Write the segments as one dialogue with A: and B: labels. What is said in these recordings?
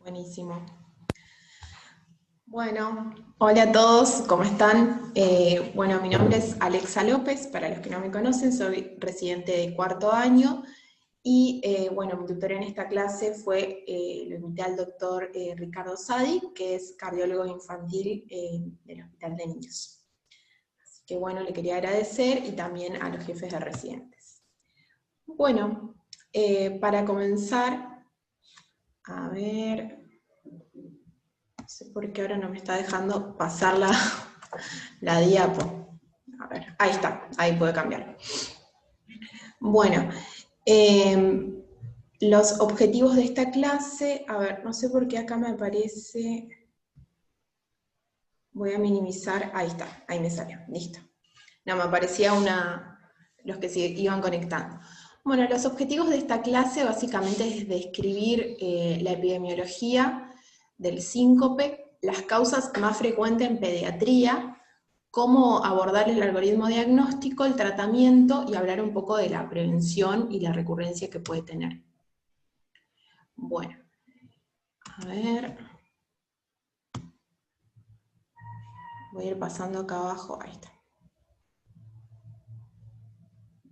A: Buenísimo. Bueno, hola a todos, ¿cómo están? Bueno, mi nombre es Alexa López, para los que no me conocen, soy residente de cuarto año y bueno, mi tutor en esta clase fue, lo invité al doctor Ricardo Sadi, que es cardiólogo infantil del Hospital de Niños. Así que bueno, le quería agradecer y también a los jefes de residentes. Bueno, para comenzar, a ver, no sé por qué ahora no me está dejando pasar la diapo. A ver, ahí está, ahí puede cambiar. Bueno, los objetivos de esta clase, a ver, no sé por qué acá me aparece, voy a minimizar, ahí está, ahí me salió, listo. No, me aparecía los que se iban conectando. Bueno, los objetivos de esta clase básicamente es describir la epidemiología del síncope, las causas más frecuentes en pediatría, cómo abordar el algoritmo diagnóstico, el tratamiento y hablar un poco de la prevención y la recurrencia que puede tener. Bueno, a ver. Voy a ir pasando acá abajo, ahí está.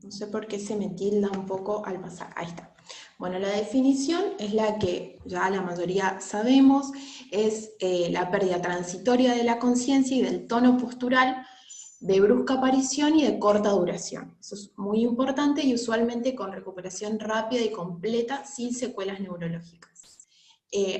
A: No sé por qué se me tilda un poco al pasar, ahí está. Bueno, la definición es la que ya la mayoría sabemos, es la pérdida transitoria de la conciencia y del tono postural de brusca aparición y de corta duración. Eso es muy importante y usualmente con recuperación rápida y completa sin secuelas neurológicas.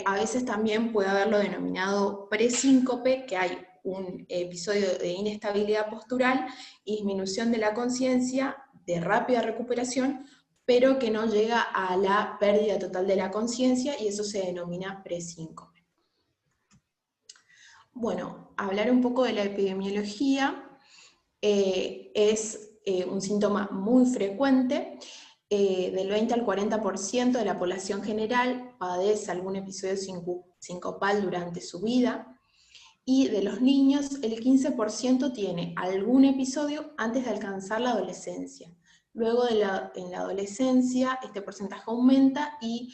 A: A veces también puede haberlo denominado presíncope, que hay un episodio de inestabilidad postural y disminución de la conciencia de rápida recuperación, pero que no llega a la pérdida total de la conciencia y eso se denomina presíncope. Bueno, hablar un poco de la epidemiología. Es un síntoma muy frecuente, del 20 al 40% de la población general padece algún episodio sincopal durante su vida, y de los niños el 15% tiene algún episodio antes de alcanzar la adolescencia. Luego en la adolescencia este porcentaje aumenta y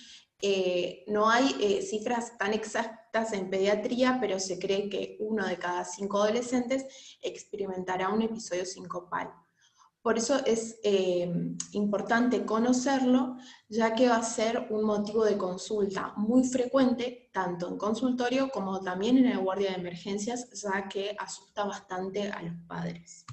A: no hay cifras tan exactas en pediatría, pero se cree que 1 de cada 5 adolescentes experimentará un episodio sincopal. Por eso es importante conocerlo, ya que va a ser un motivo de consulta muy frecuente, tanto en consultorio como también en la guardia de emergencias, ya que asusta bastante a los padres.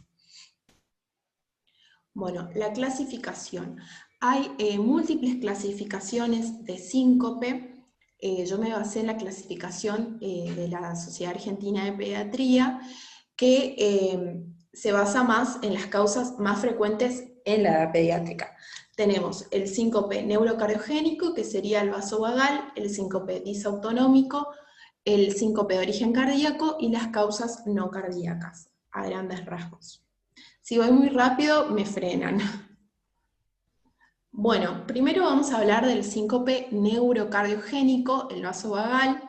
A: Bueno, la clasificación. Hay múltiples clasificaciones de síncope. Yo me basé en la clasificación de la Sociedad Argentina de Pediatría, que se basa más en las causas más frecuentes en la edad pediátrica. Tenemos el síncope neurocardiogénico, que sería el vasovagal, el síncope disautonómico, el síncope de origen cardíaco y las causas no cardíacas, a grandes rasgos. Si voy muy rápido, me frenan. Bueno, primero vamos a hablar del síncope neurocardiogénico, el vasovagal.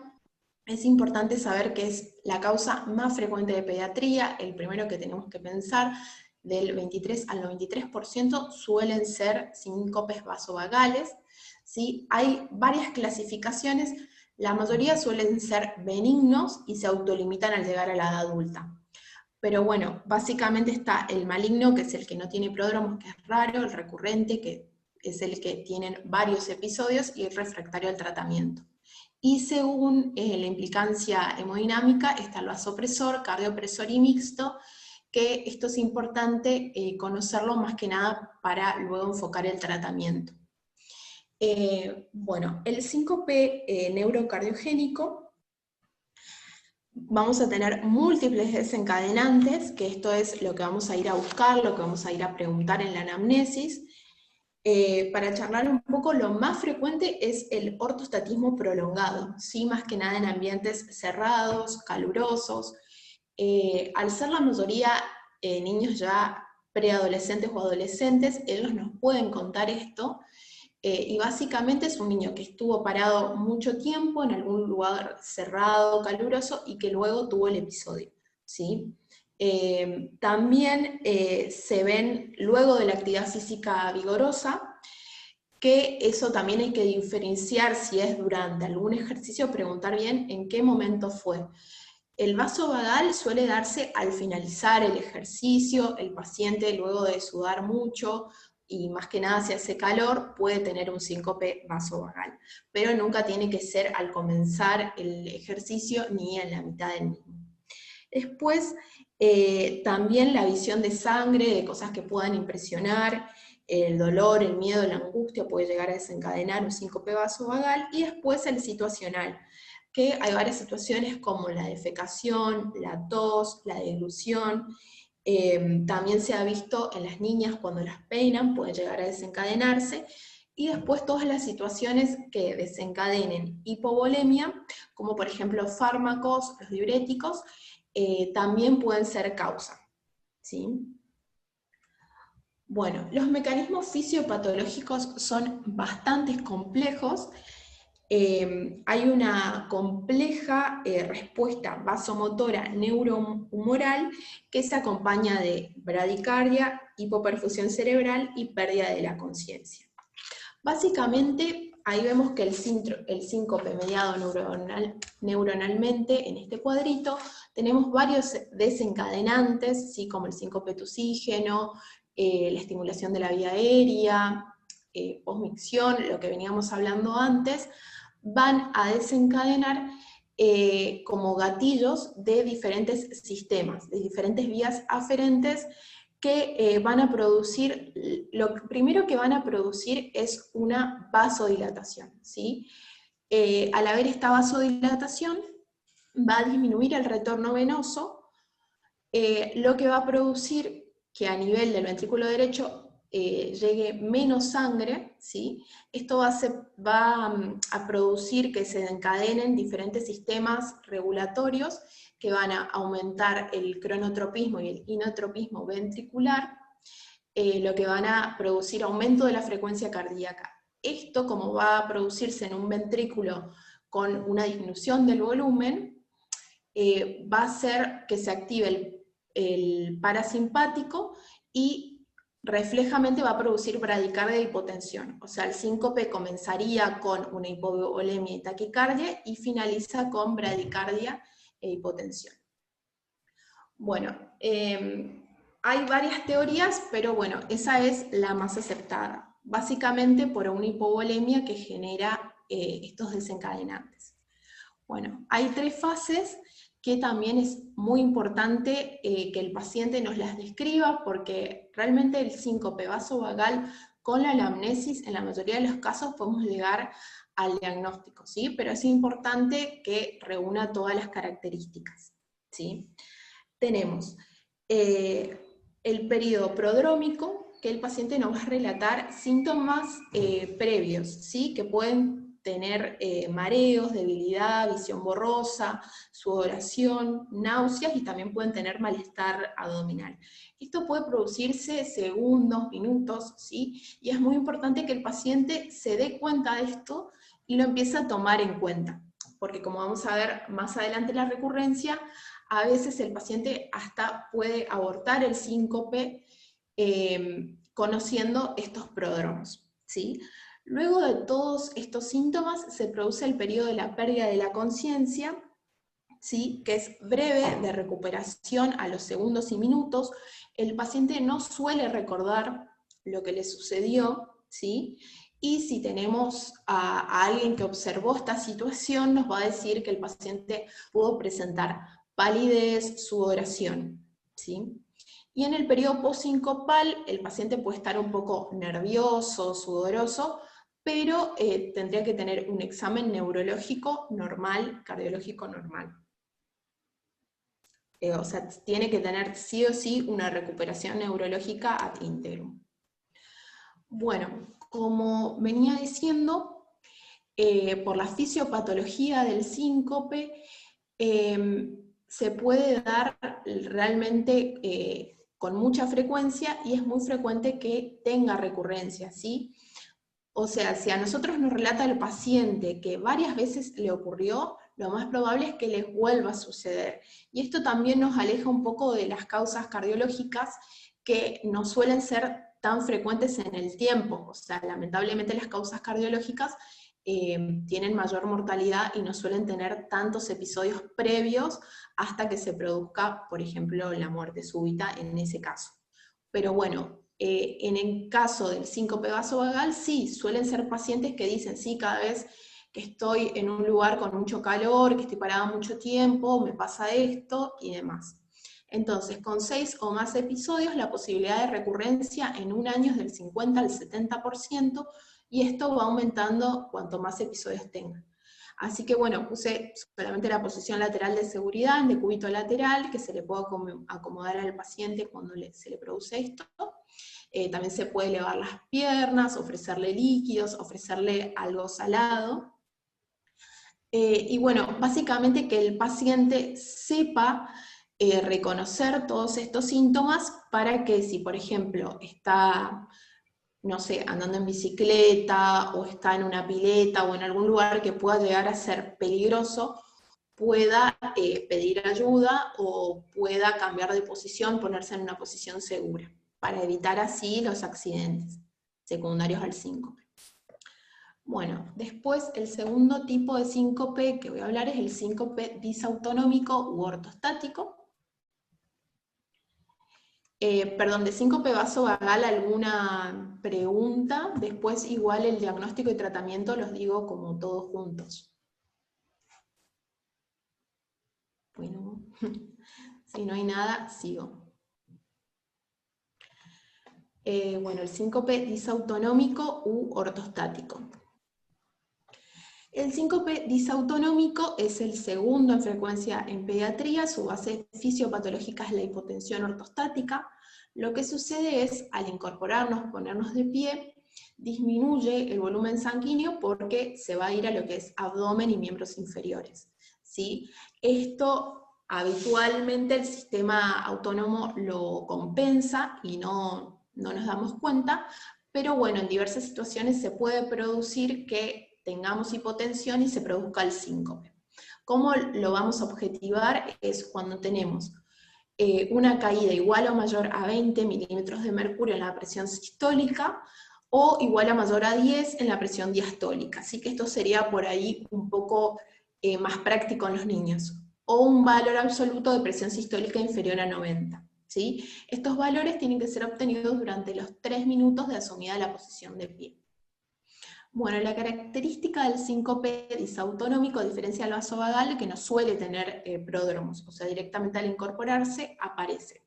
A: Es importante saber que es la causa más frecuente de pediatría, el primero que tenemos que pensar, del 23 al 93% suelen ser síncopes vasovagales, ¿sí? Hay varias clasificaciones, la mayoría suelen ser benignos y se autolimitan al llegar a la edad adulta. Pero bueno, básicamente está el maligno, que es el que no tiene pródromos, que es raro, el recurrente, que es el que tienen varios episodios, y el refractario al tratamiento. Y según la implicancia hemodinámica está el vasopresor, cardiopresor y mixto, que esto es importante conocerlo más que nada para luego enfocar el tratamiento. Bueno, el síncope neurocardiogénico, vamos a tener múltiples desencadenantes, que esto es lo que vamos a ir a buscar, lo que vamos a ir a preguntar en la anamnesis. Para charlar un poco, lo más frecuente es el ortostatismo prolongado, ¿sí? Más que nada en ambientes cerrados, calurosos. Al ser la mayoría niños ya preadolescentes o adolescentes, ellos nos pueden contar esto, y básicamente es un niño que estuvo parado mucho tiempo en algún lugar cerrado, caluroso, y que luego tuvo el episodio, ¿sí? También se ven luego de la actividad física vigorosa, que eso también hay que diferenciar si es durante algún ejercicio, preguntar bien en qué momento fue. El vaso vagal suele darse al finalizar el ejercicio, el paciente luego de sudar mucho, y más que nada si hace calor, puede tener un síncope vasovagal, pero nunca tiene que ser al comenzar el ejercicio ni en la mitad del mismo. Después, también la visión de sangre, de cosas que puedan impresionar, el dolor, el miedo, la angustia puede llegar a desencadenar un síncope vasovagal, y después el situacional, que hay varias situaciones como la defecación, la tos, la deglución. También se ha visto en las niñas cuando las peinan, puede llegar a desencadenarse, y después todas las situaciones que desencadenen hipovolemia, como por ejemplo fármacos, los diuréticos, también pueden ser causa, ¿sí? Bueno, los mecanismos fisiopatológicos son bastante complejos. Hay una compleja respuesta vasomotora neurohumoral que se acompaña de bradicardia, hipoperfusión cerebral y pérdida de la conciencia. Básicamente, ahí vemos que el síncope mediado neuronalmente, en este cuadrito, tenemos varios desencadenantes, ¿sí? Como el síncope tusígeno, la estimulación de la vía aérea, posmicción, lo que veníamos hablando antes, van a desencadenar como gatillos de diferentes sistemas, de diferentes vías aferentes, que van a producir, lo primero que van a producir es una vasodilatación, ¿sí? Al haber esta vasodilatación, va a disminuir el retorno venoso, lo que va a producir que a nivel del ventrículo derecho llegue menos sangre, ¿sí? Esto va a producir que se encadenen diferentes sistemas regulatorios que van a aumentar el cronotropismo y el inotropismo ventricular, lo que van a producir aumento de la frecuencia cardíaca. Esto, como va a producirse en un ventrículo con una disminución del volumen, va a hacer que se active el parasimpático, y reflejamente va a producir bradicardia e hipotensión. O sea, el síncope comenzaría con una hipovolemia y taquicardia y finaliza con bradicardia e hipotensión. Bueno, hay varias teorías, pero bueno, esa es la más aceptada. Básicamente por una hipovolemia que genera estos desencadenantes. Bueno, hay 3 fases que también es muy importante que el paciente nos las describa, porque realmente el síncope vasovagal con la anamnesis en la mayoría de los casos podemos llegar al diagnóstico, ¿sí? Pero es importante que reúna todas las características, ¿sí? Tenemos el periodo prodrómico, que el paciente nos va a relatar síntomas previos, ¿sí? Que pueden tener mareos, debilidad, visión borrosa, sudoración, náuseas, y también pueden tener malestar abdominal. Esto puede producirse segundos, minutos, ¿sí? Y es muy importante que el paciente se dé cuenta de esto y lo empiece a tomar en cuenta, porque como vamos a ver más adelante en la recurrencia, a veces el paciente hasta puede abortar el síncope conociendo estos prodromos, ¿sí? Luego de todos estos síntomas se produce el periodo de la pérdida de la conciencia, ¿sí? Que es breve, de recuperación a los segundos y minutos. El paciente no suele recordar lo que le sucedió, ¿sí? Y si tenemos a alguien que observó esta situación, nos va a decir que el paciente pudo presentar palidez, sudoración, ¿sí? Y en el periodo postsincopal, el paciente puede estar un poco nervioso, sudoroso, pero tendría que tener un examen neurológico normal, cardiológico normal. O sea, tiene que tener sí o sí una recuperación neurológica ad integrum. Bueno, como venía diciendo, por la fisiopatología del síncope, se puede dar realmente con mucha frecuencia, y es muy frecuente que tenga recurrencia, ¿sí? O sea, si a nosotros nos relata el paciente que varias veces le ocurrió, lo más probable es que les vuelva a suceder. Y esto también nos aleja un poco de las causas cardiológicas, que no suelen ser tan frecuentes en el tiempo. O sea, lamentablemente las causas cardiológicas tienen mayor mortalidad y no suelen tener tantos episodios previos hasta que se produzca, por ejemplo, la muerte súbita en ese caso. Pero bueno, en el caso del síncope vasovagal, sí, suelen ser pacientes que dicen, sí, cada vez que estoy en un lugar con mucho calor, que estoy parada mucho tiempo, me pasa esto y demás. Entonces, con 6 o más episodios, la posibilidad de recurrencia en un año es del 50 al 70%, y esto va aumentando cuanto más episodios tengan. Así que bueno, puse solamente la posición lateral de seguridad, en decúbito lateral, que se le puede acomodar al paciente cuando se le produce esto. También se puede elevar las piernas, ofrecerle líquidos, ofrecerle algo salado. Y bueno, básicamente que el paciente sepa reconocer todos estos síntomas para que si, por ejemplo, está, no sé, andando en bicicleta, o está en una pileta, o en algún lugar que pueda llegar a ser peligroso, pueda pedir ayuda, o pueda cambiar de posición, ponerse en una posición segura, para evitar así los accidentes secundarios al síncope. Bueno, después el segundo tipo de síncope que voy a hablar es el síncope disautonómico u ortostático. Perdón, de síncope vasovagal, ¿alguna pregunta? Después igual el diagnóstico y tratamiento los digo como todos juntos. Bueno, si no hay nada, sigo. Bueno, el síncope disautonómico u ortostático. El síncope disautonómico es el segundo en frecuencia en pediatría, su base fisiopatológica es la hipotensión ortostática. Lo que sucede es, al incorporarnos, ponernos de pie, disminuye el volumen sanguíneo porque se va a ir a lo que es abdomen y miembros inferiores, ¿sí? Esto habitualmente el sistema autónomo lo compensa y no nos damos cuenta, pero bueno, en diversas situaciones se puede producir que tengamos hipotensión y se produzca el síncope. ¿Cómo lo vamos a objetivar? Es cuando tenemos una caída igual o mayor a 20 milímetros de mercurio en la presión sistólica, o igual o mayor a 10 en la presión diastólica. Así que esto sería por ahí un poco más práctico en los niños. O un valor absoluto de presión sistólica inferior a 90. ¿Sí? Estos valores tienen que ser obtenidos durante los 3 minutos de asumida la posición de pie. Bueno, la característica del síncope disautonómico, a diferencia del vasovagal, que no suele tener pródromos, o sea, directamente al incorporarse aparece.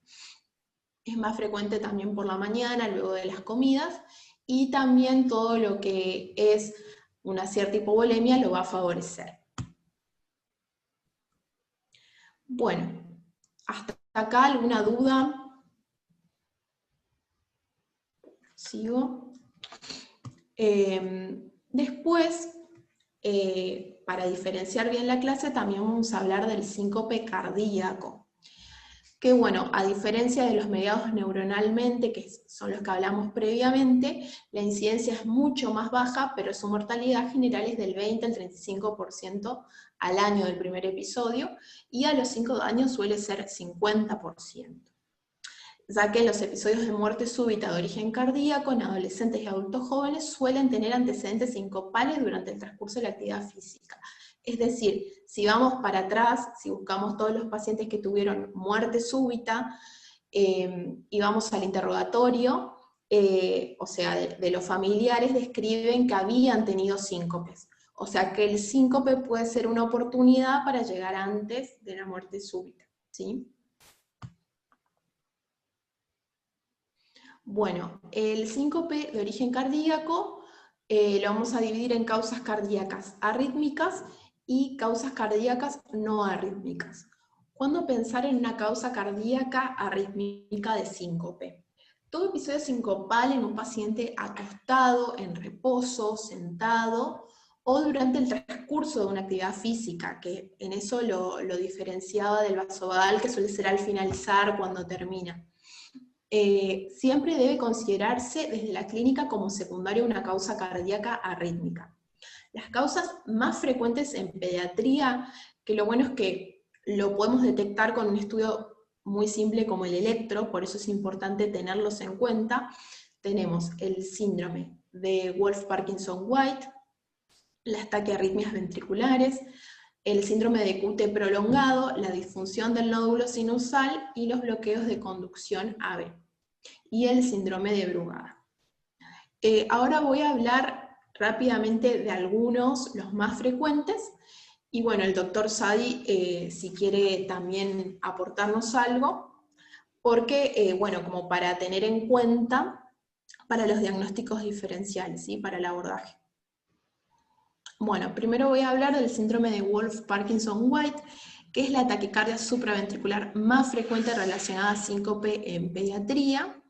A: Es más frecuente también por la mañana, luego de las comidas, y también todo lo que es una cierta hipovolemia lo va a favorecer. Bueno, hasta acá alguna duda. Sigo. Después, para diferenciar bien la clase, también vamos a hablar del síncope cardíaco. Que bueno, a diferencia de los mediados neuronalmente, que son los que hablamos previamente, la incidencia es mucho más baja, pero su mortalidad general es del 20 al 35% al año del primer episodio, y a los 5 años suele ser 50%. Ya que los episodios de muerte súbita de origen cardíaco en adolescentes y adultos jóvenes suelen tener antecedentes sincopales durante el transcurso de la actividad física. Es decir, si vamos para atrás, si buscamos todos los pacientes que tuvieron muerte súbita, y vamos al interrogatorio, o sea, de los familiares describen que habían tenido síncopes. O sea, que el síncope puede ser una oportunidad para llegar antes de la muerte súbita, ¿sí? Bueno, el síncope de origen cardíaco lo vamos a dividir en causas cardíacas arrítmicas y causas cardíacas no arrítmicas. ¿Cuándo pensar en una causa cardíaca arrítmica de síncope? Todo episodio sincopal en un paciente acostado, en reposo, sentado, o durante el transcurso de una actividad física, que en eso lo diferenciaba del vasovagal, que suele ser al finalizar, cuando termina. Siempre debe considerarse desde la clínica como secundaria una causa cardíaca arrítmica. Las causas más frecuentes en pediatría, que lo bueno es que lo podemos detectar con un estudio muy simple como el electro, por eso es importante tenerlos en cuenta, tenemos el síndrome de Wolff-Parkinson-White, las taquiarritmias ventriculares, el síndrome de QT prolongado, la disfunción del nódulo sinusal y los bloqueos de conducción AB, y el síndrome de Brugada. Ahora voy a hablar rápidamente de algunos, los más frecuentes, y bueno, el doctor Sadi, si quiere también aportarnos algo, porque, bueno, como para tener en cuenta para los diagnósticos diferenciales, ¿sí? Para el abordaje. Bueno, primero voy a hablar del síndrome de Wolff-Parkinson-White, que es la taquicardia supraventricular más frecuente relacionada a síncope en pediatría.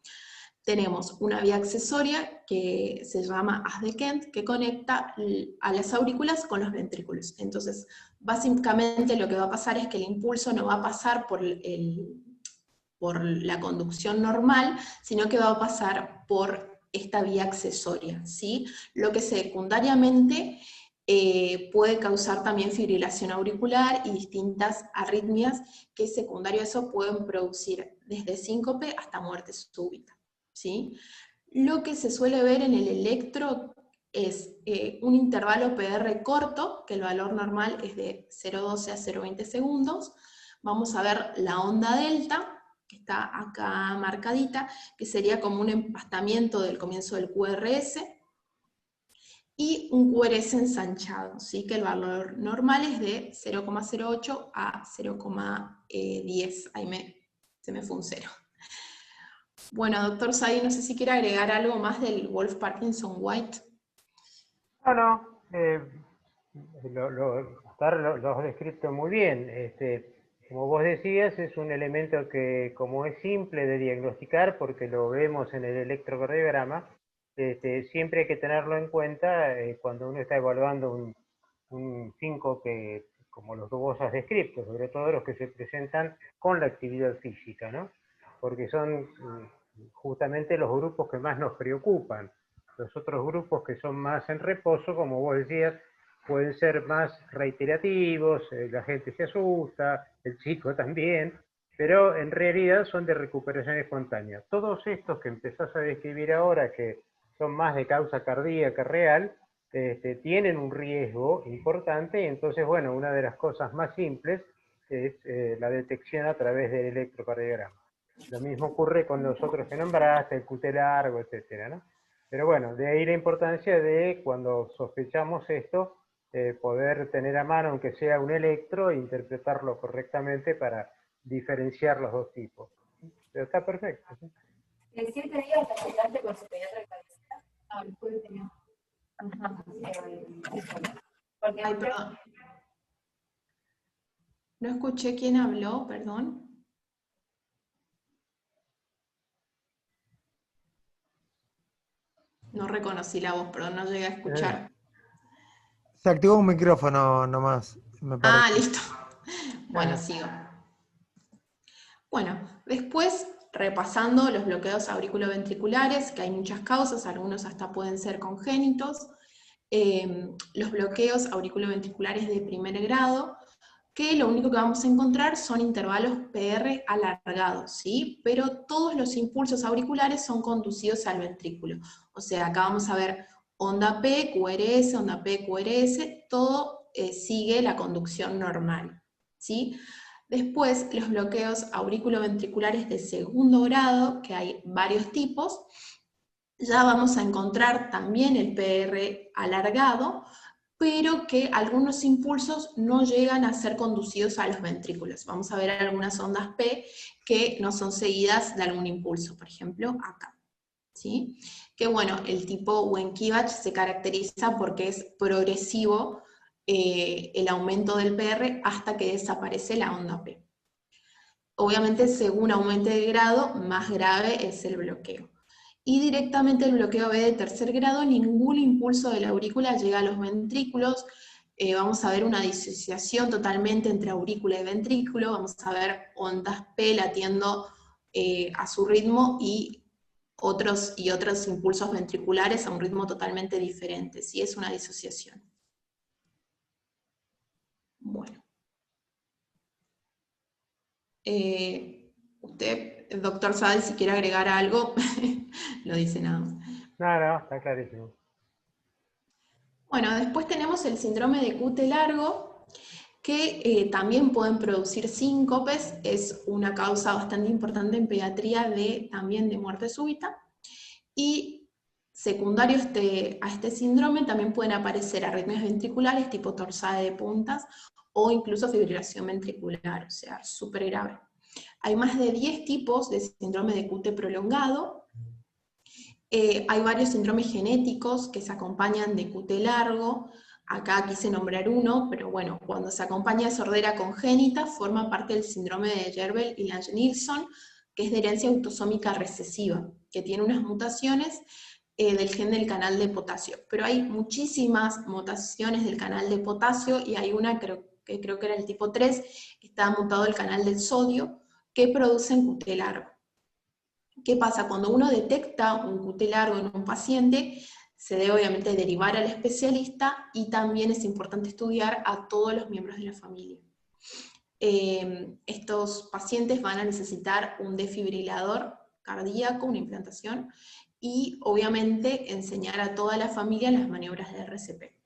A: Tenemos una vía accesoria que se llama haz de Kent, que conecta a las aurículas con los ventrículos. Entonces, básicamente lo que va a pasar es que el impulso no va a pasar por la conducción normal, sino que va a pasar por esta vía accesoria, ¿sí? Lo que secundariamente puede causar también fibrilación auricular y distintas arritmias que secundario a eso pueden producir desde síncope hasta muerte súbita, ¿sí? Lo que se suele ver en el electro es un intervalo PR corto, que el valor normal es de 0,12 a 0,20 segundos. Vamos a ver la onda delta, que está acá marcadita, que sería como un empastamiento del comienzo del QRS, y un QRS ensanchado, ¿sí? Que el valor normal es de 0,08 a 0,10. Ahí se me fue un 0. Bueno, doctor Sadi, no sé si quiere agregar algo más del Wolff-Parkinson-White.
B: No, lo has descrito muy bien. Como vos decías, es un elemento que, como es simple de diagnosticar, porque lo vemos en el electrocardiograma, siempre hay que tenerlo en cuenta cuando uno está evaluando un síncope como los que vos has descrito, sobre todo los que se presentan con la actividad física, ¿no? Porque son justamente los grupos que más nos preocupan. Los otros grupos que son más en reposo, como vos decías, pueden ser más reiterativos, la gente se asusta, el chico también, pero en realidad son de recuperación espontánea. Todos estos que empezás a describir ahora, que son más de causa cardíaca real, tienen un riesgo importante, y entonces, bueno, una de las cosas más simples es la detección a través del electrocardiograma. Lo mismo ocurre con los otros que nombraste, el QT largo, etcétera, ¿no? Pero bueno, de ahí la importancia de, cuando sospechamos esto, poder tener a mano, aunque sea un electro, e interpretarlo correctamente para diferenciar los dos tipos. Pero está perfecto, ¿sí?
C: En 7 días te consultaste con su pediatra de cabecera. Ah, puede tener. Ajá. Porque
A: Ay, perdón. No escuché quién habló, perdón. No reconocí la voz, perdón, no llegué a escuchar.
D: Se activó un micrófono nomás, me parece.
A: Ah, listo. Bueno, sigo. Bueno, después repasando los bloqueos auriculoventriculares, que hay muchas causas, algunos hasta pueden ser congénitos. Los bloqueos auriculoventriculares de primer grado, que lo único que vamos a encontrar son intervalos PR alargados, ¿sí? Pero todos los impulsos auriculares son conducidos al ventrículo. O sea, acá vamos a ver onda P, QRS, onda P, QRS, todo sigue la conducción normal, ¿sí? Después, los bloqueos auriculoventriculares de segundo grado, que hay varios tipos, ya vamos a encontrar también el PR alargado, pero que algunos impulsos no llegan a ser conducidos a los ventrículos. Vamos a ver algunas ondas P que no son seguidas de algún impulso, por ejemplo, acá. ¿Sí? Que bueno, el tipo Wenckebach se caracteriza porque es progresivo el aumento del PR hasta que desaparece la onda P. Obviamente, según aumente de grado, más grave es el bloqueo. Y directamente el bloqueo B de tercer grado, ningún impulso de la aurícula llega a los ventrículos. Vamos a ver una disociación totalmente entre aurícula y ventrículo, vamos a ver ondas P latiendo a su ritmo y otros impulsos ventriculares a un ritmo totalmente diferente, ¿sí? Es una disociación. Bueno. Usted el doctor Saad, si quiere agregar algo, lo dice nada más.
B: No, está clarísimo.
A: Bueno, después tenemos el síndrome de QT largo, que también pueden producir síncopes, es una causa bastante importante en pediatría también de muerte súbita, y secundarios a este síndrome también pueden aparecer arritmias ventriculares tipo torsade de puntas, o incluso fibrilación ventricular, o sea, súper grave. Hay más de 10 tipos de síndrome de QT prolongado. Hay varios síndromes genéticos que se acompañan de QT largo. Acá quise nombrar uno, pero bueno, cuando se acompaña de sordera congénita, forma parte del síndrome de Jervell y Lange-Nielsen, que es de herencia autosómica recesiva, que tiene unas mutaciones del gen del canal de potasio. Pero hay muchísimas mutaciones del canal de potasio, y hay una que creo que era el tipo 3, que está mutado el canal del sodio, que producen QT largo. ¿Qué pasa? Cuando uno detecta un QT largo en un paciente, se debe obviamente derivar al especialista, y también es importante estudiar a todos los miembros de la familia. Estos pacientes van a necesitar un desfibrilador cardíaco, una implantación, y obviamente enseñar a toda la familia las maniobras de RCP.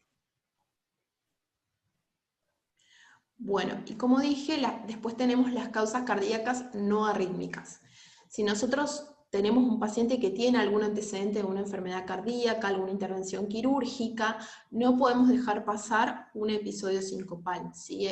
A: Bueno, y como dije, después tenemos las causas cardíacas no arrítmicas. Si nosotros tenemos un paciente que tiene algún antecedente de una enfermedad cardíaca, alguna intervención quirúrgica, no podemos dejar pasar un episodio sincopal, ¿sí?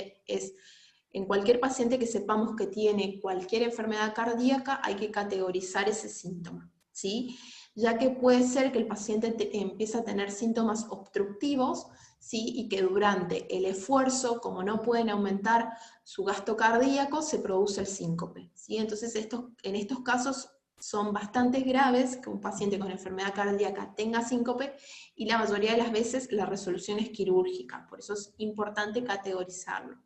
A: En cualquier paciente que sepamos que tiene cualquier enfermedad cardíaca, hay que categorizar ese síntoma, ¿sí? Ya que puede ser que el paciente empiece a tener síntomas obstructivos, ¿sí? Y que durante el esfuerzo, como no pueden aumentar su gasto cardíaco, se produce el síncope, ¿sí? Entonces en estos casos son bastante graves que un paciente con enfermedad cardíaca tenga síncope, y la mayoría de las veces la resolución es quirúrgica, por eso es importante categorizarlo.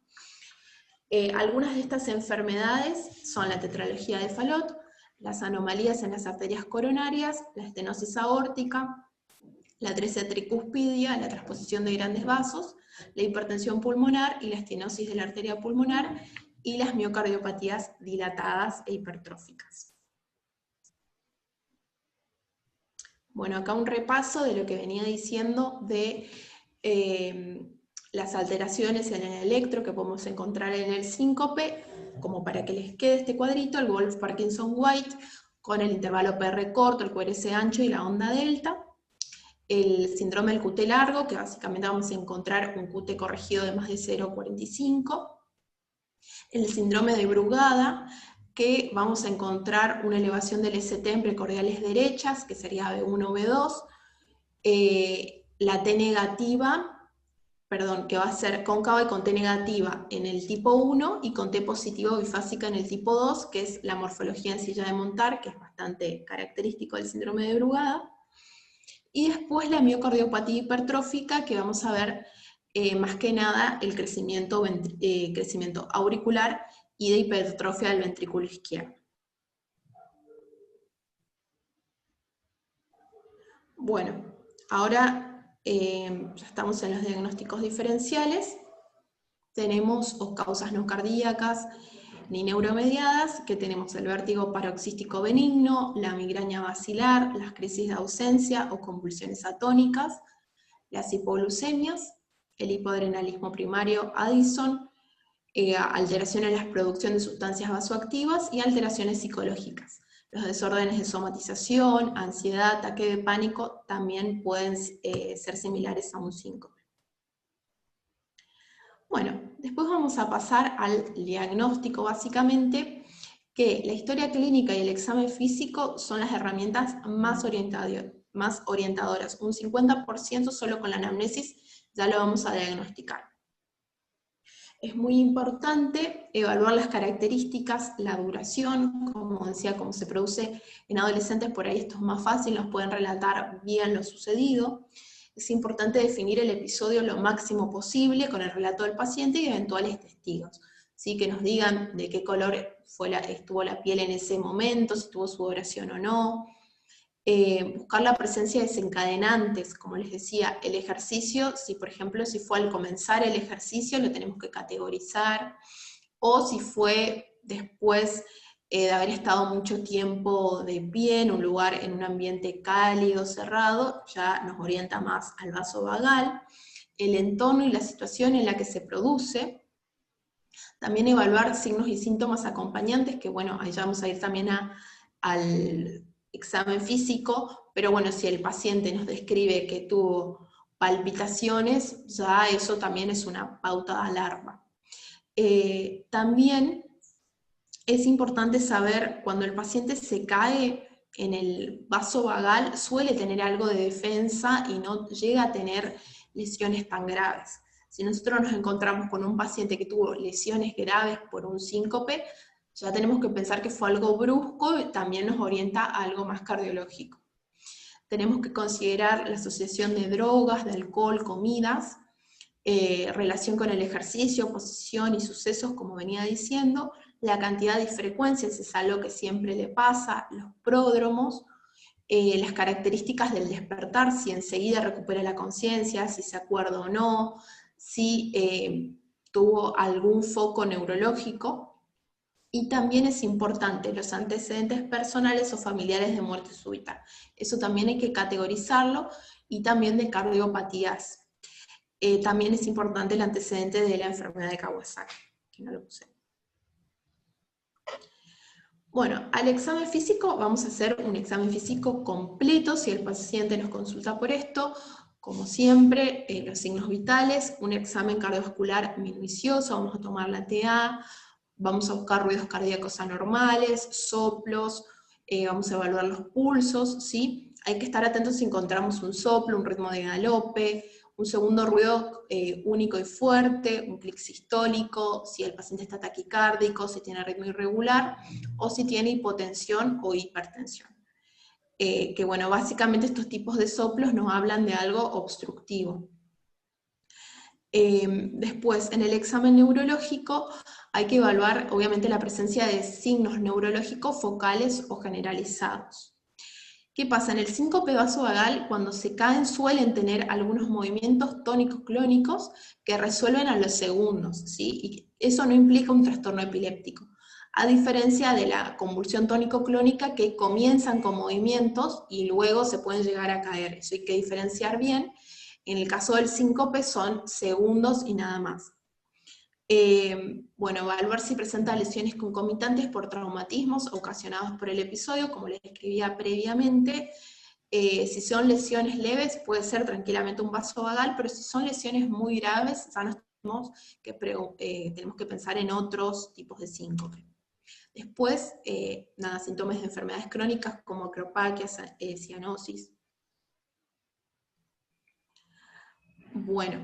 A: Algunas de estas enfermedades son la tetralogía de Fallot, las anomalías en las arterias coronarias, la estenosis aórtica, la atresia tricuspidia, la transposición de grandes vasos, la hipertensión pulmonar y la estenosis de la arteria pulmonar, y las miocardiopatías dilatadas e hipertróficas. Bueno, acá un repaso de lo que venía diciendo de las alteraciones en el electro que podemos encontrar en el síncope, como para que les quede este cuadrito: el Wolff-Parkinson-White, con el intervalo PR corto, el QRS ancho y la onda delta. El síndrome del QT largo, que básicamente vamos a encontrar un QT corregido de más de 0,45. El síndrome de Brugada, que vamos a encontrar una elevación del ST en precordiales derechas, que sería B1 o B2. La T negativa, que va a ser cóncava y con T negativa en el tipo 1, y con T positiva bifásica en el tipo 2, que es la morfología en silla de montar, que es bastante característico del síndrome de Brugada. Y después la miocardiopatía hipertrófica, que vamos a ver más que nada el crecimiento auricular y de hipertrofia del ventrículo izquierdo. Bueno, ahora ya estamos en los diagnósticos diferenciales. Tenemos o causas no cardíacas ni neuromediadas, que tenemos el vértigo paroxístico benigno, la migraña basilar, las crisis de ausencia o convulsiones atónicas, las hipoglucemias, el hipoadrenalismo primario Addison, alteración en la producción de sustancias vasoactivas y alteraciones psicológicas. Los desórdenes de somatización, ansiedad, ataque de pánico también pueden ser similares a un síncope. Bueno, después vamos a pasar al diagnóstico, básicamente, que la historia clínica y el examen físico son las herramientas más orientadoras. Un 50% solo con la anamnesis ya lo vamos a diagnosticar. Es muy importante evaluar las características, la duración, como decía, como se produce en adolescentes, por ahí esto es más fácil, nos pueden relatar bien lo sucedido. Es importante definir el episodio lo máximo posible con el relato del paciente y eventuales testigos, ¿sí? Que nos digan de qué color estuvo la piel en ese momento, si tuvo sudoración o no. Buscar la presencia de desencadenantes, como les decía, el ejercicio, por ejemplo, si fue al comenzar el ejercicio, lo tenemos que categorizar, o si fue después de haber estado mucho tiempo de pie en un lugar, en un ambiente cálido, cerrado, ya nos orienta más al vaso vagal, el entorno y la situación en la que se produce. También evaluar signos y síntomas acompañantes, que bueno, ahí ya vamos a ir también al examen físico, pero bueno, si el paciente nos describe que tuvo palpitaciones, ya eso también es una pauta de alarma. También es importante saber cuando el paciente se cae en el vaso vagal, suele tener algo de defensa y no llega a tener lesiones tan graves. Si nosotros nos encontramos con un paciente que tuvo lesiones graves por un síncope, ya tenemos que pensar que fue algo brusco y también nos orienta a algo más cardiológico. Tenemos que considerar la asociación de drogas, de alcohol, comidas, relación con el ejercicio, posición y sucesos, como venía diciendo, la cantidad y frecuencia, si es algo que siempre le pasa, los pródromos, las características del despertar, si enseguida recupera la conciencia, si se acuerda o no, si tuvo algún foco neurológico, y también es importante los antecedentes personales o familiares de muerte súbita. Eso también hay que categorizarlo, y también de cardiopatías. También es importante el antecedente de la enfermedad de Kawasaki, que no lo puse. Bueno, al examen físico vamos a hacer un examen físico completo si el paciente nos consulta por esto. Como siempre, los signos vitales, un examen cardiovascular minucioso, vamos a tomar la TA, vamos a buscar ruidos cardíacos anormales, soplos, vamos a evaluar los pulsos, ¿sí? Hay que estar atentos si encontramos un soplo, un ritmo de galope, un segundo ruido único y fuerte, un clic sistólico, si el paciente está taquicárdico, si tiene ritmo irregular, o si tiene hipotensión o hipertensión. Que bueno, básicamente estos tipos de soplos nos hablan de algo obstructivo. Después, en el examen neurológico, hay que evaluar, obviamente, la presencia de signos neurológicos focales o generalizados. ¿Qué pasa? En el síncope vasovagal, cuando se caen, suelen tener algunos movimientos tónicos clónicos que resuelven a los segundos, ¿sí? Y eso no implica un trastorno epiléptico, a diferencia de la convulsión tónico-clónica, que comienzan con movimientos y luego se pueden llegar a caer. Eso hay que diferenciar bien. En el caso del síncope son segundos y nada más. Bueno, evaluar si presenta lesiones concomitantes por traumatismos ocasionados por el episodio, como les escribía previamente. Si son lesiones leves, puede ser tranquilamente un vasovagal, pero si son lesiones muy graves, ya nos tenemos que pensar en otros tipos de síncope. Después, síntomas de enfermedades crónicas como acropaquia, cianosis. Bueno,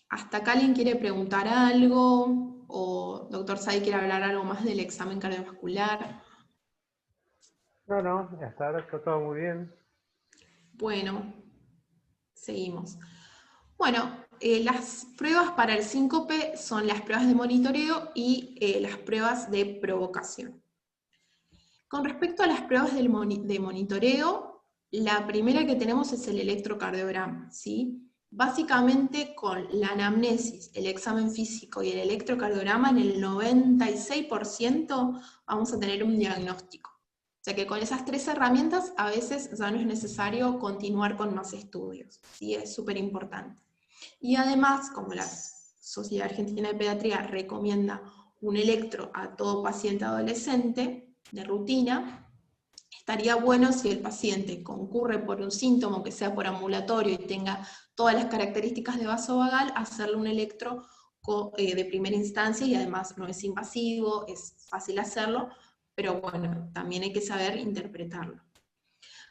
A: ¿hasta acá alguien quiere preguntar algo? ¿O doctor Say quiere hablar algo más del examen cardiovascular?
B: No, hasta ahora está todo muy bien.
A: Bueno, seguimos. Bueno, las pruebas para el síncope son las pruebas de monitoreo y las pruebas de provocación. Con respecto a las pruebas de monitoreo, la primera que tenemos es el electrocardiograma, ¿sí? Básicamente con la anamnesis, el examen físico y el electrocardiograma, en el 96% vamos a tener un diagnóstico. O sea que con esas tres herramientas a veces ya no es necesario continuar con más estudios, ¿sí? Es súper importante. Y además, como la Sociedad Argentina de Pediatría recomienda un electro a todo paciente adolescente de rutina, estaría bueno si el paciente concurre por un síntoma, que sea por ambulatorio y tenga todas las características de vasovagal, hacerle un electro de primera instancia, y además no es invasivo, es fácil hacerlo, pero bueno, también hay que saber interpretarlo.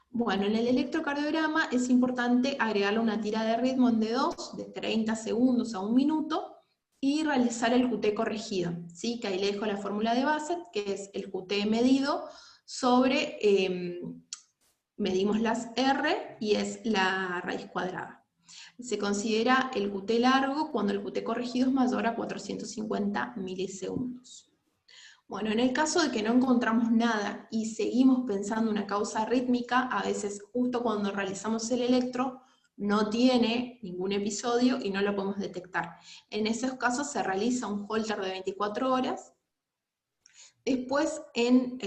A: Bueno, en el electrocardiograma es importante agregarle una tira de ritmo en D2 de 30 segundos a 1 minuto y realizar el QT corregido, ¿sí? Que ahí le dejo la fórmula de Bassett, que es el QT medido sobre, medimos las R y es la raíz cuadrada. Se considera el QT largo cuando el QT corregido es mayor a 450 milisegundos. Bueno, en el caso de que no encontramos nada y seguimos pensando una causa rítmica, a veces justo cuando realizamos el electro no tiene ningún episodio y no lo podemos detectar. En esos casos se realiza un holter de 24 horas, Después, en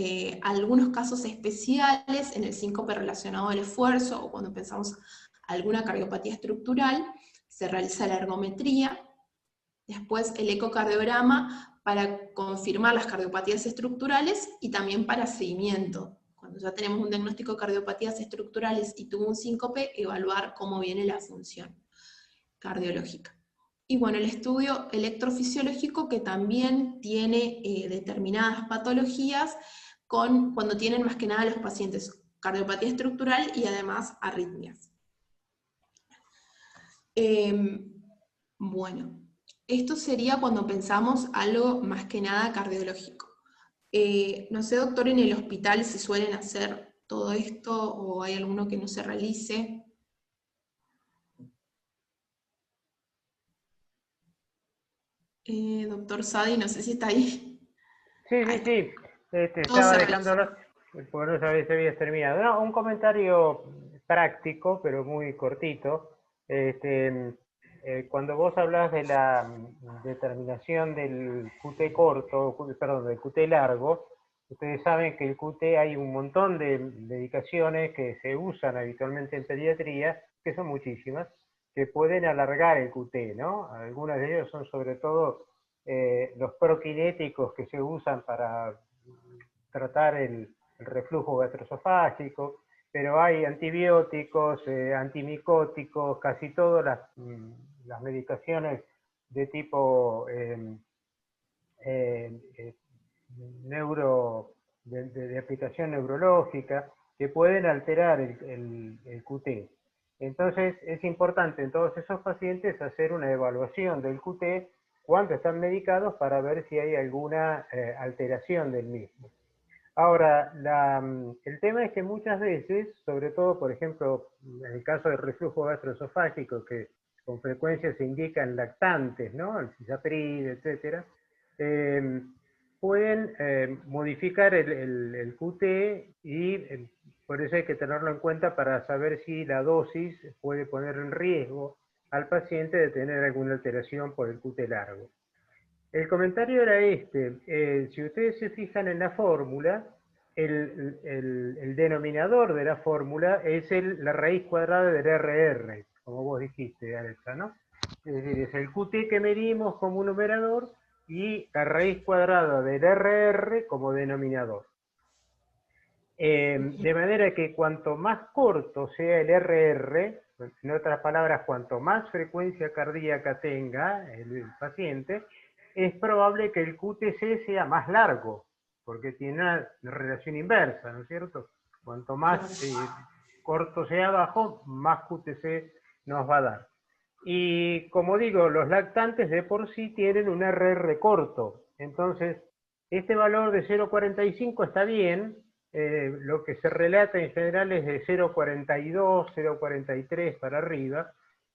A: algunos casos especiales, en el síncope relacionado al esfuerzo, o cuando pensamos alguna cardiopatía estructural, se realiza la ergometría. Después el ecocardiograma para confirmar las cardiopatías estructurales y también para seguimiento. Cuando ya tenemos un diagnóstico de cardiopatías estructurales y tuvo un síncope, evaluar cómo viene la función cardiológica. Y bueno, el estudio electrofisiológico que también tiene determinadas patologías cuando tienen más que nada los pacientes cardiopatía estructural y además arritmias. Bueno, esto sería cuando pensamos algo más que nada cardiológico. No sé, doctor, en el hospital si suelen hacer todo esto o hay alguno que no se realice. Doctor Sadi, no sé si está ahí.
B: Sí, sí, sí.
A: Todo
B: Estaba
A: se realiza.
B: dejándolo porque no sabía si habías terminado. No, un comentario práctico, pero muy cortito. Cuando vos hablas de la determinación del QT corto, perdón, del QT largo, ustedes saben que el QT hay un montón de medicaciones que se usan habitualmente en pediatría, que son muchísimas, que pueden alargar el QT, ¿no? Algunas de ellas son sobre todo los prokinéticos que se usan para tratar el reflujo gastroesofágico, pero hay antibióticos, antimicóticos, casi todas las medicaciones de tipo de aplicación neurológica que pueden alterar el QT. Entonces es importante en todos esos pacientes hacer una evaluación del QT cuando están medicados para ver si hay alguna alteración del mismo. Ahora, el tema es que muchas veces, sobre todo, por ejemplo, en el caso del reflujo gastroesofágico, que con frecuencia se indica en lactantes, ¿no? El cisapril, etcétera, pueden modificar el QT y por eso hay que tenerlo en cuenta para saber si la dosis puede poner en riesgo al paciente de tener alguna alteración por el QT largo. El comentario era si ustedes se fijan en la fórmula, el denominador de la fórmula es la raíz cuadrada del RR, como vos dijiste, Alexa, ¿no? Es decir, es el QT que medimos como un numerador y la raíz cuadrada del RR como denominador. De manera que cuanto más corto sea el RR, en otras palabras, cuanto más frecuencia cardíaca tenga el paciente, es probable que el QTC sea más largo, porque tiene una relación inversa, ¿no es cierto? Cuanto más corto sea abajo, más QTC nos va a dar. Y como digo, los lactantes de por sí tienen un RR corto, entonces este valor de 0,45 está bien. Lo que se relata en general es de 0,42, 0,43 para arriba,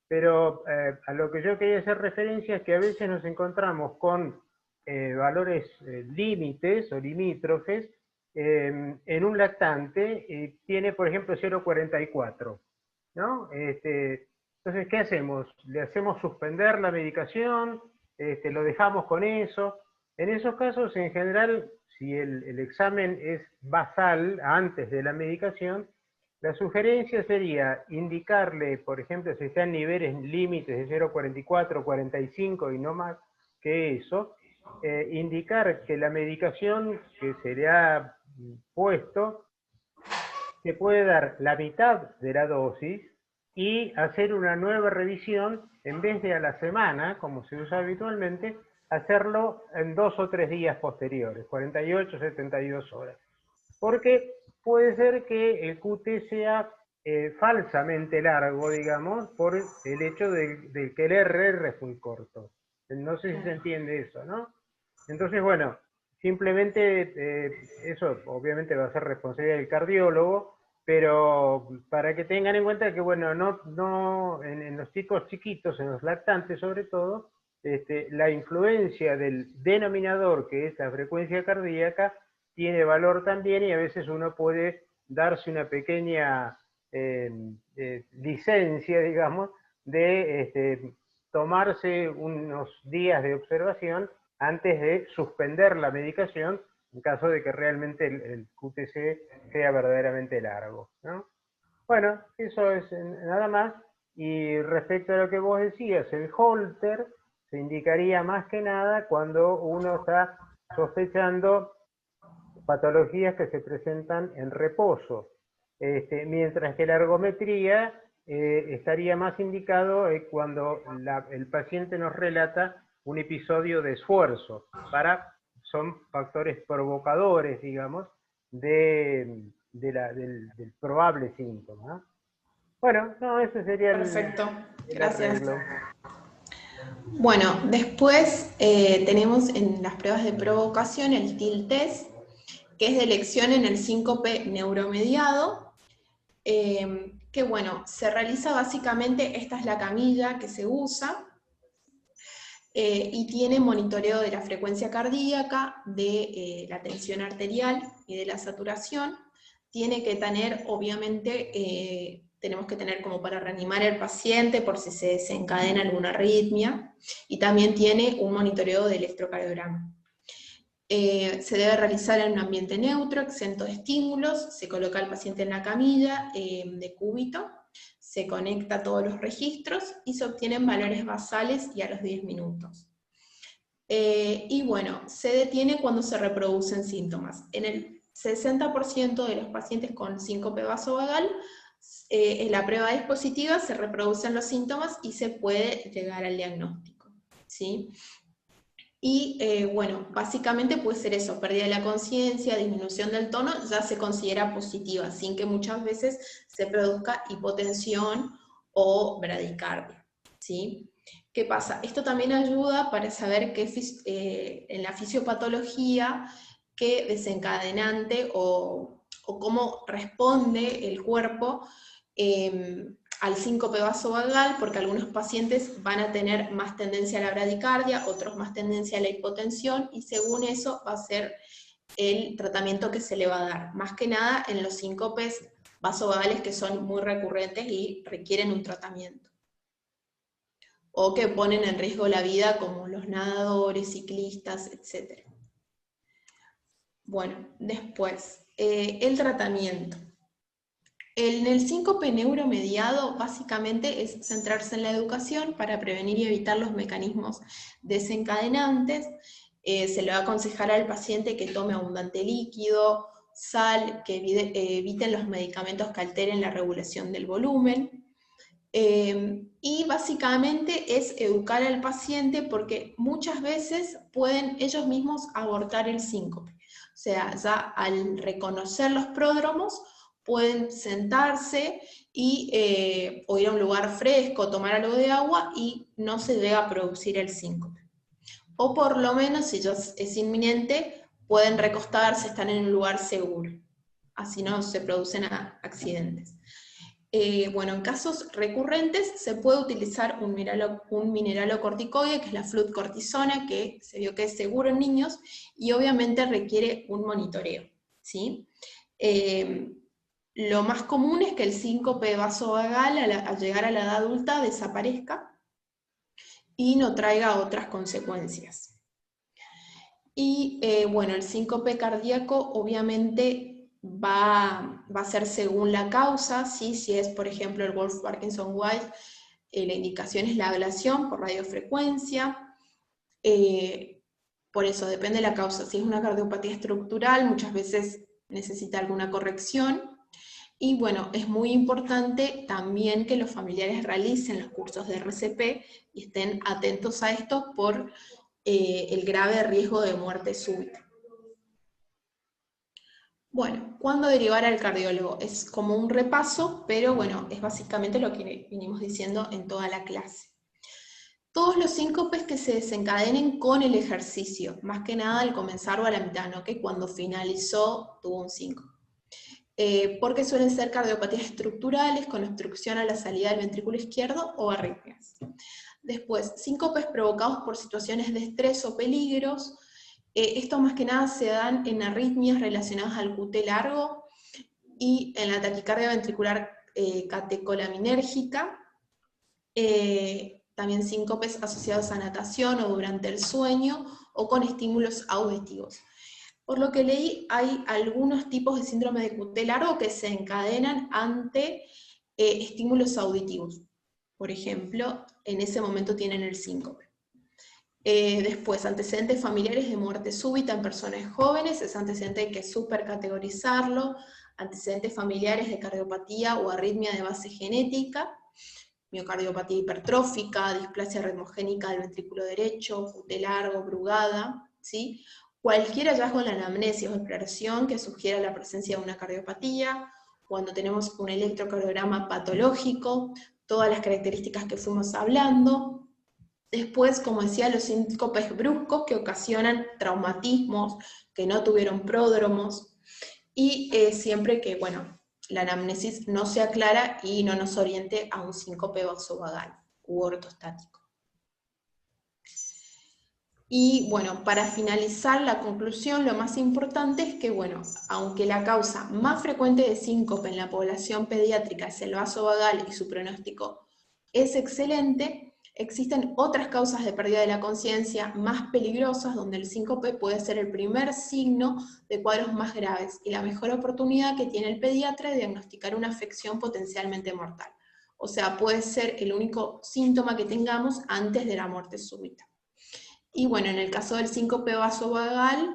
B: pero a lo que yo quería hacer referencia es que a veces nos encontramos con valores límites o limítrofes en un lactante, tiene por ejemplo 0,44, ¿no? Entonces, ¿qué hacemos? ¿Le hacemos suspender la medicación? ¿Lo dejamos con eso? En esos casos, en general, si el examen es basal antes de la medicación, la sugerencia sería indicarle, por ejemplo, si está en niveles límites de 0,44, 45 y no más que eso, indicar que la medicación que se le ha puesto se puede dar la mitad de la dosis y hacer una nueva revisión en vez de a la semana, como se usa habitualmente, hacerlo en 2 o 3 días posteriores, 48, 72 horas. Porque puede ser que el QT sea falsamente largo, digamos, por el hecho de que el RR es muy corto. No sé si se entiende eso, ¿no? Entonces, bueno, simplemente eso obviamente va a ser responsabilidad del cardiólogo, pero para que tengan en cuenta que, bueno, en los chicos chiquitos, en los lactantes sobre todo, la influencia del denominador, que es la frecuencia cardíaca, tiene valor también y a veces uno puede darse una pequeña licencia, digamos, de tomarse unos días de observación antes de suspender la medicación en caso de que realmente el QTC sea verdaderamente largo, ¿no? Bueno, eso es nada más. Y respecto a lo que vos decías, el holter se indicaría más que nada cuando uno está sospechando patologías que se presentan en reposo, mientras que la ergometría estaría más indicado cuando el paciente nos relata un episodio de esfuerzo, son factores provocadores, digamos, del probable síntoma, ¿no? Bueno, no, ese sería
A: Perfecto,
B: el
A: gracias.
B: arreglo.
A: Bueno, después tenemos en las pruebas de provocación el TIL test, que es de elección en el síncope neuromediado, que bueno, se realiza básicamente, esta es la camilla que se usa, y tiene monitoreo de la frecuencia cardíaca, de la tensión arterial y de la saturación. Tiene que tener, obviamente, tenemos que tener como para reanimar al paciente por si se desencadena alguna arritmia, y también tiene un monitoreo de electrocardiograma. Se debe realizar en un ambiente neutro, exento de estímulos, se coloca al paciente en la camilla de cúbito, se conecta a todos los registros y se obtienen valores basales y a los 10 minutos. Y bueno, se detiene cuando se reproducen síntomas. En el 60% de los pacientes con síncope vasovagal, en la prueba es positiva, se reproducen los síntomas y se puede llegar al diagnóstico, ¿sí? Y bueno, básicamente puede ser eso, pérdida de la conciencia, disminución del tono, ya se considera positiva, sin que muchas veces se produzca hipotensión o bradicardia, ¿sí? ¿Qué pasa? Esto también ayuda para saber que en la fisiopatología qué desencadenante o cómo responde el cuerpo al síncope vasovagal, porque algunos pacientes van a tener más tendencia a la bradicardia, otros más tendencia a la hipotensión, y según eso va a ser el tratamiento que se le va a dar, más que nada en los síncopes vasovagales que son muy recurrentes y requieren un tratamiento, o que ponen en riesgo la vida, como los nadadores, ciclistas, etc. Bueno, después, el tratamiento. En el síncope neuromediado básicamente es centrarse en la educación para prevenir y evitar los mecanismos desencadenantes. Se le va a aconsejar al paciente que tome abundante líquido, sal, que eviten los medicamentos que alteren la regulación del volumen. Y básicamente es educar al paciente porque muchas veces pueden ellos mismos abortar el síncope. O sea, ya al reconocer los pródromos, pueden sentarse o ir a un lugar fresco, tomar algo de agua y no se llega a producir el síncope. O por lo menos, si ya es inminente, pueden recostarse, están en un lugar seguro. Así no se producen accidentes. Bueno, en casos recurrentes se puede utilizar un mineralocorticoide, que es la fludcortisona, que se vio que es seguro en niños, y obviamente requiere un monitoreo, ¿sí? Lo más común es que el síncope vasovagal al llegar a la edad adulta desaparezca y no traiga otras consecuencias. Y bueno, el síncope cardíaco obviamente va a ser según la causa, ¿sí? Si es, por ejemplo, el Wolff-Parkinson-White, la indicación es la ablación por radiofrecuencia. Por eso depende de la causa. Si es una cardiopatía estructural, muchas veces necesita alguna corrección. Y bueno, es muy importante también que los familiares realicen los cursos de RCP y estén atentos a esto por el grave riesgo de muerte súbita. Bueno, ¿cuándo derivar al cardiólogo? Es como un repaso, pero bueno, es básicamente lo que venimos diciendo en toda la clase. Todos los síncopes que se desencadenen con el ejercicio, más que nada al comenzar o a la mitad, no que cuando finalizó tuvo un síncope. Porque suelen ser cardiopatías estructurales con obstrucción a la salida del ventrículo izquierdo o arritmias. Después, síncopes provocados por situaciones de estrés o peligros. Esto más que nada se dan en arritmias relacionadas al QT largo y en la taquicardia ventricular catecolaminérgica. También síncopes asociados a natación o durante el sueño o con estímulos auditivos. Por lo que leí, hay algunos tipos de síndrome de QT largo que se encadenan ante estímulos auditivos. Por ejemplo, en ese momento tienen el síncope. Después, antecedentes familiares de muerte súbita en personas jóvenes, ese antecedente hay que supercategorizarlo. Antecedentes familiares de cardiopatía o arritmia de base genética, miocardiopatía hipertrófica, displasia ritmogénica del ventrículo derecho, QT largo, Brugada, ¿sí? Cualquier hallazgo en la anamnesis o exploración que sugiera la presencia de una cardiopatía, cuando tenemos un electrocardiograma patológico, todas las características que fuimos hablando. Después, como decía, los síncopes bruscos que ocasionan traumatismos, que no tuvieron pródromos, y siempre que, bueno, la anamnesis no sea clara y no nos oriente a un síncope vasovagal u ortostático. Y bueno, para finalizar la conclusión, lo más importante es que, bueno, aunque la causa más frecuente de síncope en la población pediátrica es el vasovagal y su pronóstico es excelente, existen otras causas de pérdida de la conciencia más peligrosas donde el síncope puede ser el primer signo de cuadros más graves y la mejor oportunidad que tiene el pediatra de diagnosticar una afección potencialmente mortal. O sea, puede ser el único síntoma que tengamos antes de la muerte súbita. Y bueno, en el caso del síncope vasovagal,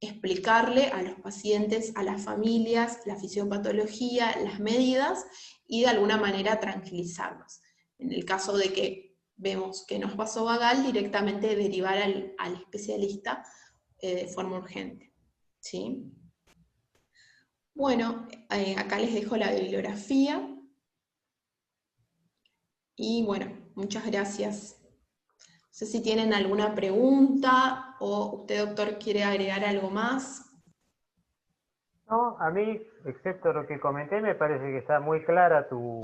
A: explicarle a los pacientes, a las familias, la fisiopatología, las medidas y de alguna manera tranquilizarlos. En el caso de que vemos que no es vasovagal, directamente derivar al especialista de forma urgente. ¿Sí? Bueno, acá les dejo la bibliografía. Y bueno, muchas gracias. No sé si tienen alguna pregunta o usted, doctor, quiere agregar algo más.
B: No, a mí, excepto lo que comenté, me parece que está muy clara tu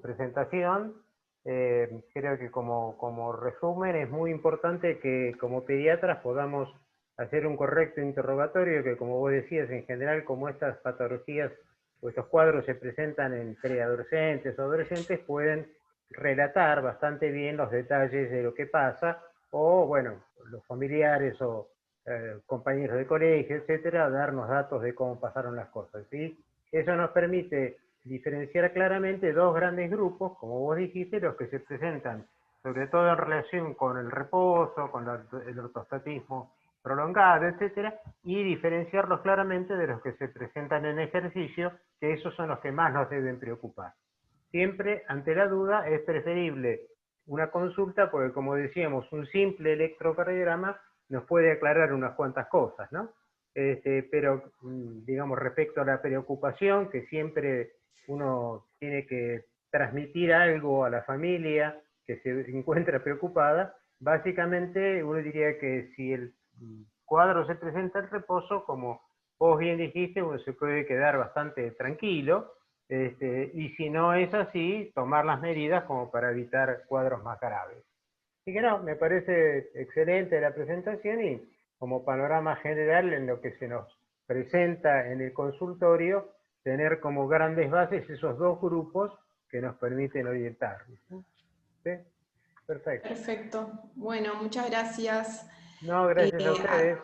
B: presentación. Creo que como resumen es muy importante que como pediatras podamos hacer un correcto interrogatorio, que como vos decías, en general, como estas patologías o estos cuadros se presentan en preadolescentes o adolescentes, pueden relatar bastante bien los detalles de lo que pasa, o bueno, los familiares o compañeros de colegio, etcétera, darnos datos de cómo pasaron las cosas, ¿sí? Eso nos permite diferenciar claramente dos grandes grupos, como vos dijiste, los que se presentan sobre todo en relación con el reposo, con el ortostatismo prolongado, etcétera, y diferenciarlos claramente de los que se presentan en ejercicio, que esos son los que más nos deben preocupar. Siempre, ante la duda, es preferible una consulta, porque como decíamos, un simple electrocardiograma nos puede aclarar unas cuantas cosas, ¿no? Pero, digamos, respecto a la preocupación, que siempre uno tiene que transmitir algo a la familia que se encuentra preocupada, básicamente uno diría que si el cuadro se presenta en reposo, como vos bien dijiste, uno se puede quedar bastante tranquilo, y si no es así, tomar las medidas como para evitar cuadros más graves. Así que no, me parece excelente la presentación y como panorama general en lo que se nos presenta en el consultorio, tener como grandes bases esos dos grupos que nos permiten orientarnos. ¿Sí? Perfecto.
A: Perfecto. Bueno, muchas gracias.
B: No, gracias a ustedes.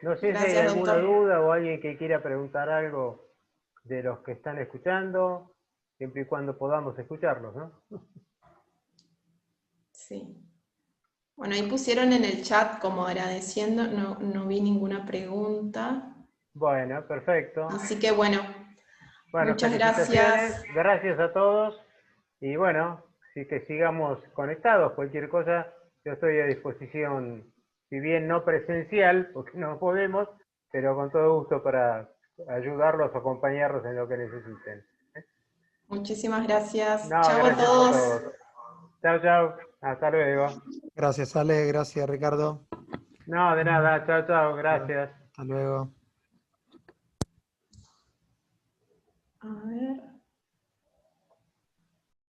B: No sé si hay
A: Gracias,
B: alguna
A: doctor.
B: duda o alguien que quiera preguntar algo de los que están escuchando, siempre y cuando podamos escucharlos, ¿no?
A: Sí. Bueno, ahí pusieron en el chat como agradeciendo, no vi ninguna pregunta.
B: Bueno, perfecto.
A: Así que bueno,
B: Bueno,
A: muchas
B: felicitaciones,
A: gracias.
B: gracias a todos y bueno, sí que sigamos conectados, cualquier cosa, yo estoy a disposición, si bien no presencial, porque no podemos, pero con todo gusto para ayudarlos o acompañarlos en lo que necesiten.
A: Muchísimas gracias.
B: No,
A: Chao a
B: gracias a
A: todos.
B: todos. Chao, chao, hasta luego.
D: Gracias, Ale. Gracias, Ricardo.
B: No, de nada, chao, chao, gracias.
D: Hasta luego.
A: A ver.